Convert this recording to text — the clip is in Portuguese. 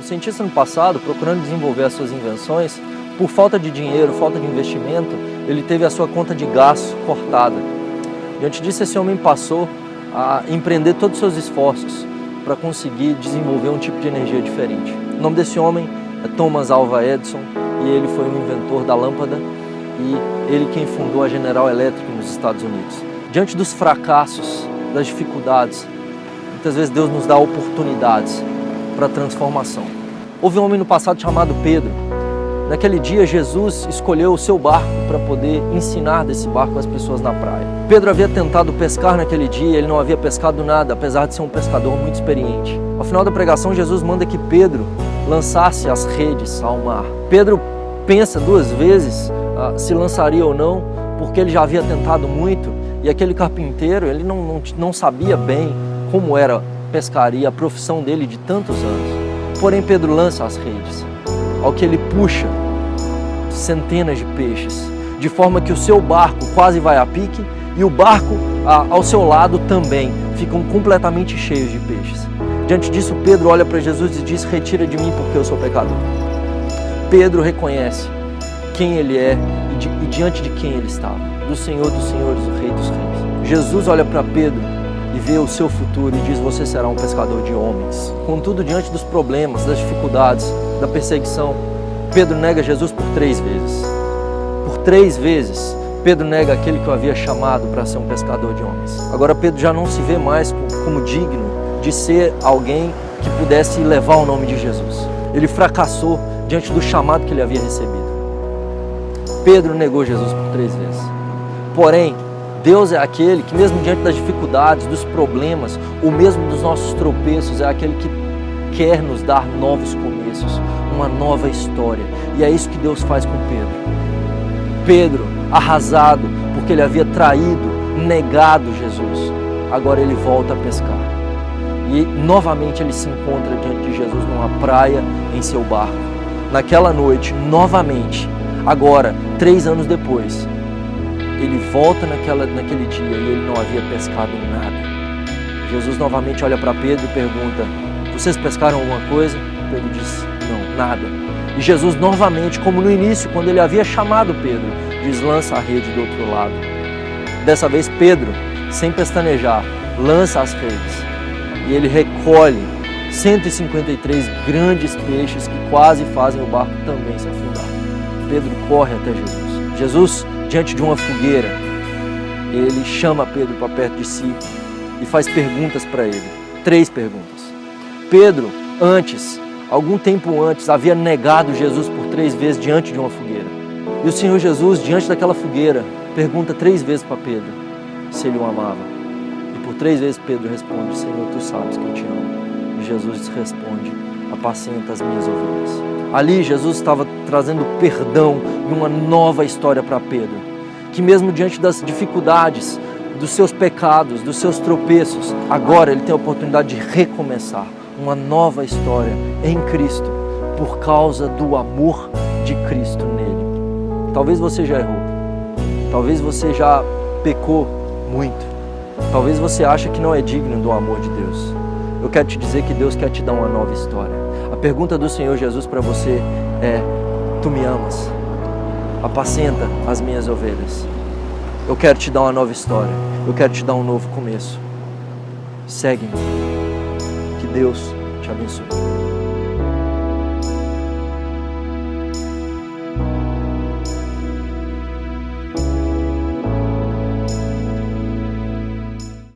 Um cientista no passado, procurando desenvolver as suas invenções, por falta de dinheiro, falta de investimento, ele teve a sua conta de gás cortada. Diante disso, esse homem passou a empreender todos os seus esforços para conseguir desenvolver um tipo de energia diferente. O nome desse homem é Thomas Alva Edison e ele foi o inventor da lâmpada e ele quem fundou a General Electric nos Estados Unidos. Diante dos fracassos, das dificuldades, muitas vezes Deus nos dá oportunidades para transformação. Houve um homem no passado chamado Pedro. Naquele dia, Jesus escolheu o seu barco para poder ensinar desse barco as pessoas na praia. Pedro havia tentado pescar naquele dia, ele não havia pescado nada, apesar de ser um pescador muito experiente. Ao final da pregação, Jesus manda que Pedro lançasse as redes ao mar. Pedro pensa duas vezes se lançaria ou não, porque ele já havia tentado muito, e aquele carpinteiro, ele não sabia bem como era a pescaria, a profissão dele de tantos anos. Porém, Pedro lança as redes, ao que ele puxa centenas de peixes, de forma que o seu barco quase vai a pique e o barco ao seu lado também ficam completamente cheios de peixes. Diante disso, Pedro olha para Jesus e diz: retira de mim porque eu sou pecador. Pedro reconhece quem ele é e diante de quem ele estava, do Senhor dos senhores, do Rei dos reis. Jesus olha para Pedro e vê o seu futuro e diz: você será um pescador de homens. Contudo, diante dos problemas, das dificuldades, da perseguição, Pedro nega Jesus por 3 vezes. Por 3 vezes, Pedro nega aquele que o havia chamado para ser um pescador de homens. Agora Pedro já não se vê mais como digno de ser alguém que pudesse levar o nome de Jesus. Ele fracassou diante do chamado que ele havia recebido. Pedro negou Jesus por 3 vezes. Porém, Deus é aquele que mesmo diante das dificuldades, dos problemas, ou mesmo dos nossos tropeços, é aquele que quer nos dar novos começos, uma nova história. E é isso que Deus faz com Pedro. Pedro, arrasado, porque ele havia traído, negado Jesus, agora ele volta a pescar. E novamente ele se encontra diante de Jesus numa praia em seu barco. Naquela noite, novamente, agora, 3 anos depois, ele volta naquele dia e ele não havia pescado nada. Jesus novamente olha para Pedro e pergunta: vocês pescaram alguma coisa? Pedro diz: não, nada. E Jesus novamente, como no início, quando ele havia chamado Pedro, diz: lança a rede do outro lado. Dessa vez Pedro, sem pestanejar, lança as redes e ele recolhe 153 grandes peixes que quase fazem o barco também se afundar. Pedro corre até Jesus. Jesus, diante de uma fogueira, ele chama Pedro para perto de si e faz perguntas para ele. 3 perguntas. Pedro, algum tempo antes, havia negado Jesus por 3 vezes diante de uma fogueira. E o Senhor Jesus, diante daquela fogueira, pergunta 3 vezes para Pedro se ele o amava. E por 3 vezes Pedro responde: Senhor, tu sabes que eu te amo. E Jesus responde: apacenta as minhas ovelhas. Ali Jesus estava trazendo perdão e uma nova história para Pedro, que mesmo diante das dificuldades, dos seus pecados, dos seus tropeços, agora ele tem a oportunidade de recomeçar uma nova história em Cristo, por causa do amor de Cristo nele. Talvez você já errou, talvez você já pecou muito, talvez você ache que não é digno do amor de Deus. Eu quero te dizer que Deus quer te dar uma nova história. A pergunta do Senhor Jesus para você é: tu me amas? Apacenta as minhas ovelhas. Eu quero te dar uma nova história, eu quero te dar um novo começo. Segue-me. Que Deus te abençoe.